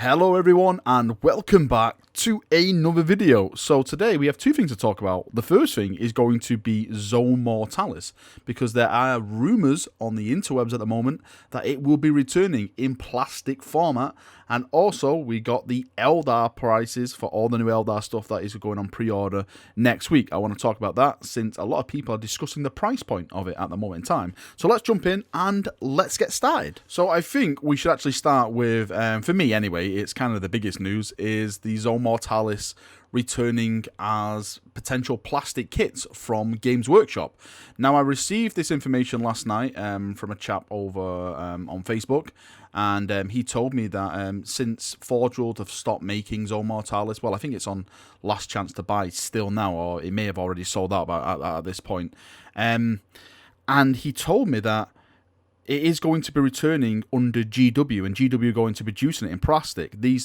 Hello everyone and welcome back to another video. So today we have two things to talk about. The first thing is going to be Zone Mortalis, because there are rumours on the interwebs at the moment that it will be returning in plastic format, and also we got the Eldar prices for all the new Eldar stuff that is going on pre-order next week. I want to talk about that since a lot of people are discussing the price point of it at the moment in time. So let's jump in and let's get started. So I think we should actually start with, for me anyway, it's kind of the biggest news, is the Zone Mortalis returning as potential plastic kits from Games Workshop. Now, I received this information last night from a chap over on Facebook, and he told me that since Forge World have stopped making Zone Mortalis, well, I think it's on last chance to buy still now, or it may have already sold out at this point. And he told me that it is going to be returning under GW, and GW are going to be producing it in plastic. The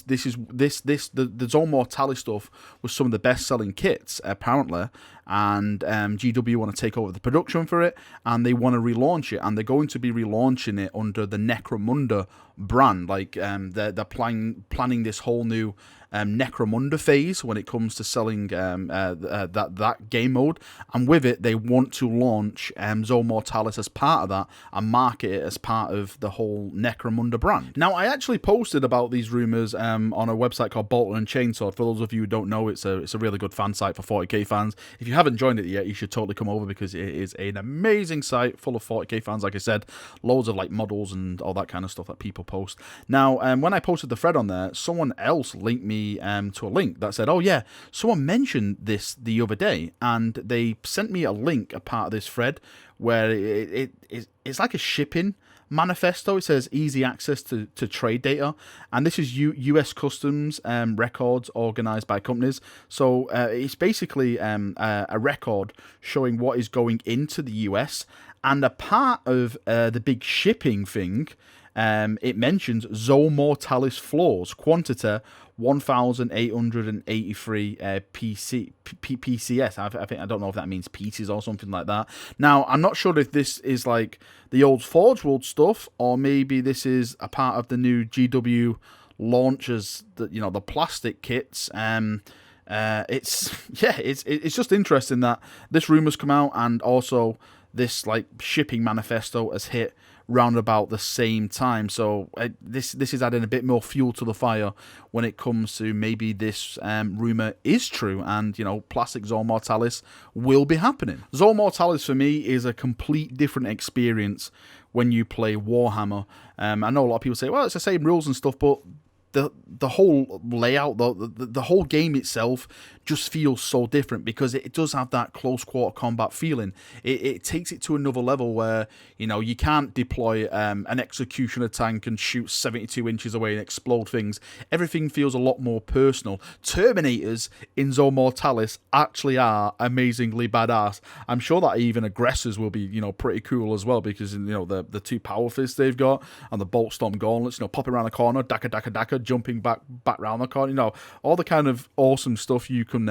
Zone Mortalis stuff was some of the best-selling kits apparently, and GW want to take over the production for it, and they want to relaunch it, and they're going to be relaunching it under the Necromunda brand. Like they're planning this whole new Necromunda phase when it comes to selling that game mode, and with it they want to launch Zone Mortalis as part of that and market it as part of the whole Necromunda brand. Now, I actually posted about these rumours on a website called Bolton and Chainsaw. For those of you who don't know, it's a really good fan site for 40k fans. If you haven't joined it yet, you should totally come over, because it is an amazing site full of 40k fans. Like I said, loads of like models and all that kind of stuff that people post. Now, when I posted the thread on there, someone else linked me to a link that said, oh yeah, someone mentioned this the other day, and they sent me a link, a part of this thread, where it's like a shipping manifesto. It says easy access to trade data, and this is US customs records organized by companies. So it's basically a record showing what is going into the US, and a part of the big shipping thing, it mentions Zone Mortalis floors, quantity 1,883 PCS. I don't know if that means pieces or something like that. Now, I'm not sure if this is like the old Forge World stuff, or maybe this is a part of the new GW launches, the plastic kits. It's just interesting that this rumor's come out, and also this like shipping manifesto has hit round about the same time. So this is adding a bit more fuel to the fire when it comes to maybe this rumor is true, and plastic Zone Mortalis will be happening. Zone Mortalis for me is a complete different experience when you play Warhammer. I know a lot of people say, well, it's the same rules and stuff, but the whole layout, the whole game itself just feels so different, because it does have that close quarter combat feeling. It takes it to another level where you can't deploy an executioner tank and shoot 72 inches away and explode things. Everything feels a lot more personal. Terminators in Zone Mortalis actually are amazingly badass. I'm sure that even aggressors will be pretty cool as well, because the two power fists they've got, and the bolt storm gauntlets, popping around the corner, daka, jumping back round the corner, all the kind of awesome stuff you can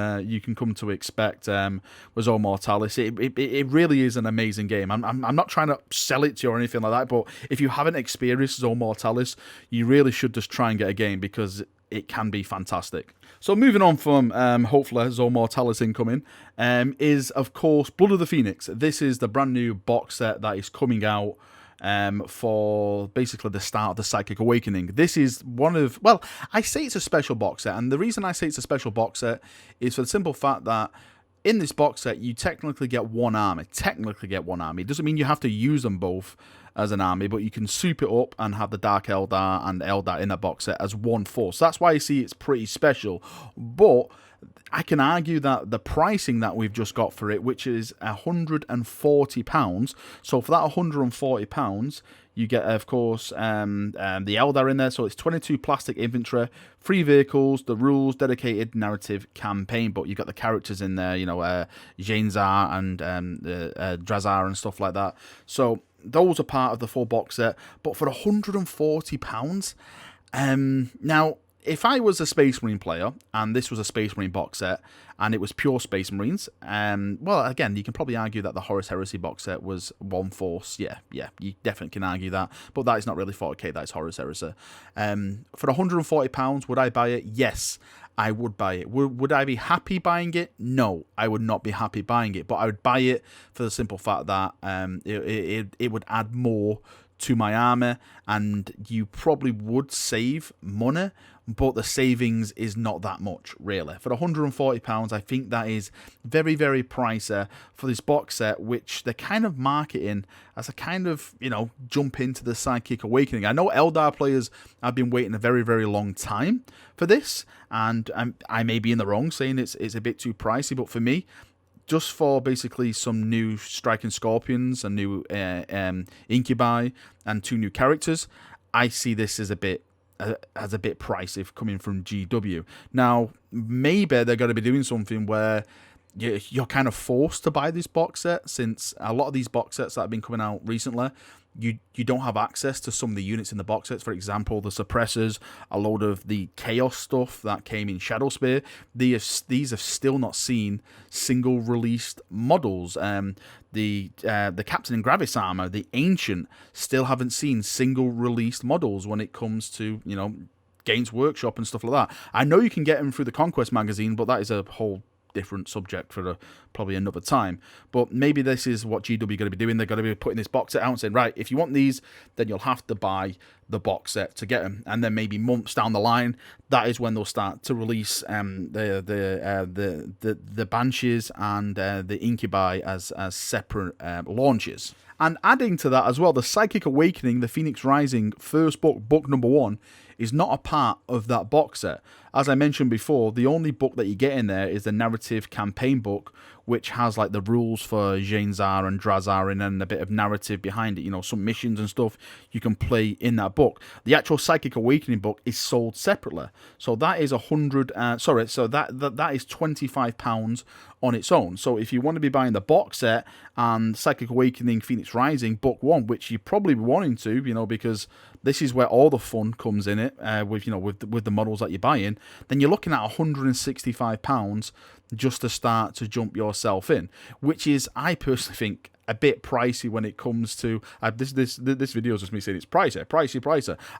come to expect with Zone Mortalis. It really is an amazing game. I'm not trying to sell it to you or anything like that, but if you haven't experienced Zone Mortalis, you really should just try and get a game, because it can be fantastic. So moving on from hopefully Zone Mortalis incoming, is of course Blood of the Phoenix. This is the brand new box set that is coming out for basically the start of the Psychic Awakening. This is I say it's a special box set, and the reason I say it's a special box set is for the simple fact that in this box set you technically get one army. It doesn't mean you have to use them both as an army, but you can soup it up and have the Dark Eldar and Eldar in a box set as one force. That's why you see it's pretty special. But I can argue that the pricing that we've just got for it, which is £140, so for that £140, you get, of course, the Eldar in there, so it's 22 plastic infantry, 3 vehicles, the rules, dedicated narrative campaign, but you've got the characters in there, Jainzar and Drazar and stuff like that. So those are part of the full box set, but for £140, now, if I was a Space Marine player and this was a Space Marine box set and it was pure Space Marines, well, again, you can probably argue that the Horus Heresy box set was one force. Yeah, you definitely can argue that. But that is not really 40k, that is Horus Heresy. For £140, would I buy it? Yes, I would buy it. Would I be happy buying it? No, I would not be happy buying it. But I would buy it for the simple fact that it would add more to my armor, and you probably would save money, but the savings is not that much, really. For £140, I think that is very, very pricey for this box set, which they're kind of marketing as a kind of, jump into the Psychic Awakening. I know Eldar players have been waiting a very, very long time for this, and I may be in the wrong saying it's a bit too pricey, but for me, just for basically some new Striking Scorpions, a new Incubi, and 2 new characters, I see this as a bit pricey coming from GW. Now, maybe they're going to be doing something where you're kind of forced to buy this box set, since a lot of these box sets that have been coming out recently, you don't have access to some of the units in the box sets. For example, the suppressors, a load of the chaos stuff that came in Shadowspear. These have still not seen single released models. The Captain and Gravis armor, the Ancient, still haven't seen single released models when it comes to Games Workshop and stuff like that. I know you can get them through the Conquest magazine, but that is a whole different subject for probably another time. But maybe this is what GW are going to be doing. They're going to be putting this box set out and saying, right, if you want these, then you'll have to buy the box set to get them. And then maybe months down the line, that is when they'll start to release the Banshees and the Incubi as separate launches. And adding to that as well, the Psychic Awakening, the Phoenix Rising first book number 1, is not a part of that box set. As I mentioned before, the only book that you get in there is the narrative campaign book, which has like the rules for Jainzar and Drazar and a bit of narrative behind it, some missions and stuff you can play in that book. The actual Psychic Awakening book is sold separately. So that is that is £25 on its own. So if you want to be buying the box set and Psychic Awakening Phoenix Rising book 1, which you probably be wanting to, because this is where all the fun comes in it, with the models that you're buying, then you're looking at £165 just to start to jump yourself in, which is, I personally think, a bit pricey when it comes to this video is just me saying it's pricey.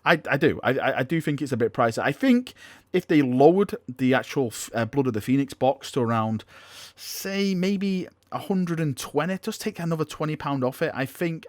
I do think it's a bit pricey. I think if they lowered the actual Blood of the Phoenix box to around, say, maybe 120, just take another £20 off it, I think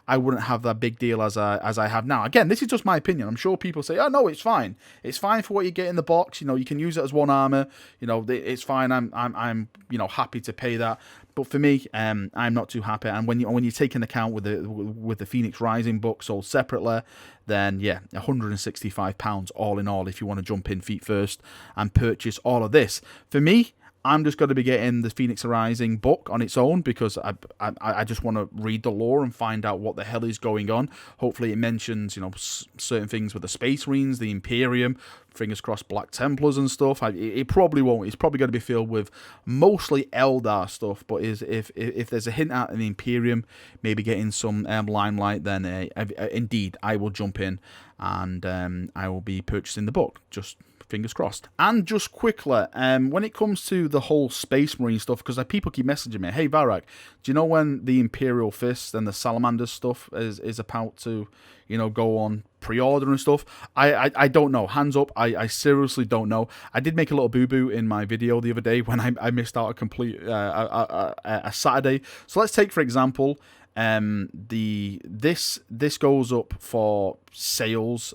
I wouldn't have that big deal as I have now. Again, this is just my opinion. I'm sure people say, oh no, it's fine. It's fine for what you get in the box. You can use it as one armor. It's fine. I'm happy to pay that. But for me, I'm not too happy. And when you take into account with the Phoenix Rising book sold separately, then yeah, £165 all in all if you want to jump in feet first and purchase all of this. For me, I'm just going to be getting the Phoenix Rising book on its own because I just want to read the lore and find out what the hell is going on. Hopefully it mentions, certain things with the Space Marines, the Imperium, fingers crossed Black Templars and stuff. It probably won't. It's probably going to be filled with mostly Eldar stuff, but if there's a hint at an Imperium, maybe getting some limelight, then indeed I will jump in and I will be purchasing the book. Just fingers crossed. And just quickly, when it comes to the whole Space Marine stuff, because people keep messaging me, hey Varak, do you know when the Imperial Fist and the Salamanders stuff is about to, go on pre-order and stuff? I don't know. Hands up, I seriously don't know. I did make a little boo-boo in my video the other day when I missed out a complete a Saturday. So let's take, for example, this goes up for sales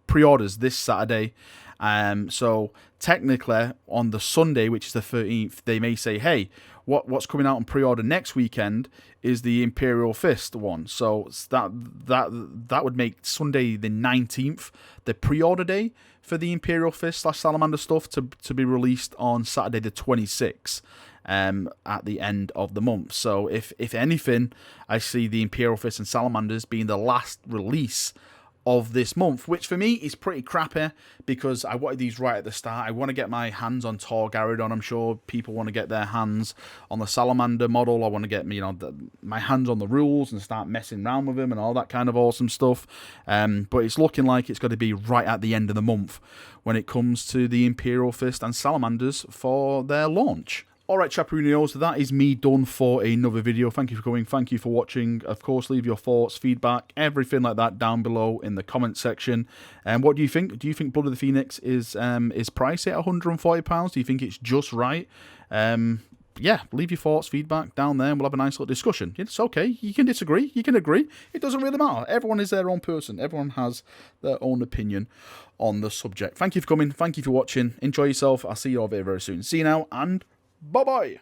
pre-orders this Saturday. So technically on the Sunday, which is the 13th, they may say, hey, what's coming out on pre-order next weekend is the Imperial Fist one. So that would make Sunday the 19th the pre-order day for the Imperial Fist / Salamander stuff to be released on Saturday the 26th. At the end of the month. So if anything, I see the Imperial Fist and Salamanders being the last release of this month, which for me is pretty crappy because I wanted these right at the start. I want to get my hands on Torgaridon. I'm sure people want to get their hands on the Salamander model. I want to get my hands on the rules and start messing around with them and all that kind of awesome stuff. But it's looking like it's going to be right at the end of the month when it comes to the Imperial Fist and Salamanders for their launch. Alright, Chaperoonios, so that is me done for another video. Thank you for coming, thank you for watching. Of course, leave your thoughts, feedback, everything like that down below in the comment section. And what do you think? Do you think Blood of the Phoenix is priced at £140? Do you think it's just right? Yeah, leave your thoughts, feedback down there, and we'll have a nice little discussion. It's okay, you can disagree, you can agree. It doesn't really matter. Everyone is their own person. Everyone has their own opinion on the subject. Thank you for coming, thank you for watching. Enjoy yourself. I'll see you all very, very soon. See you now, and bye-bye.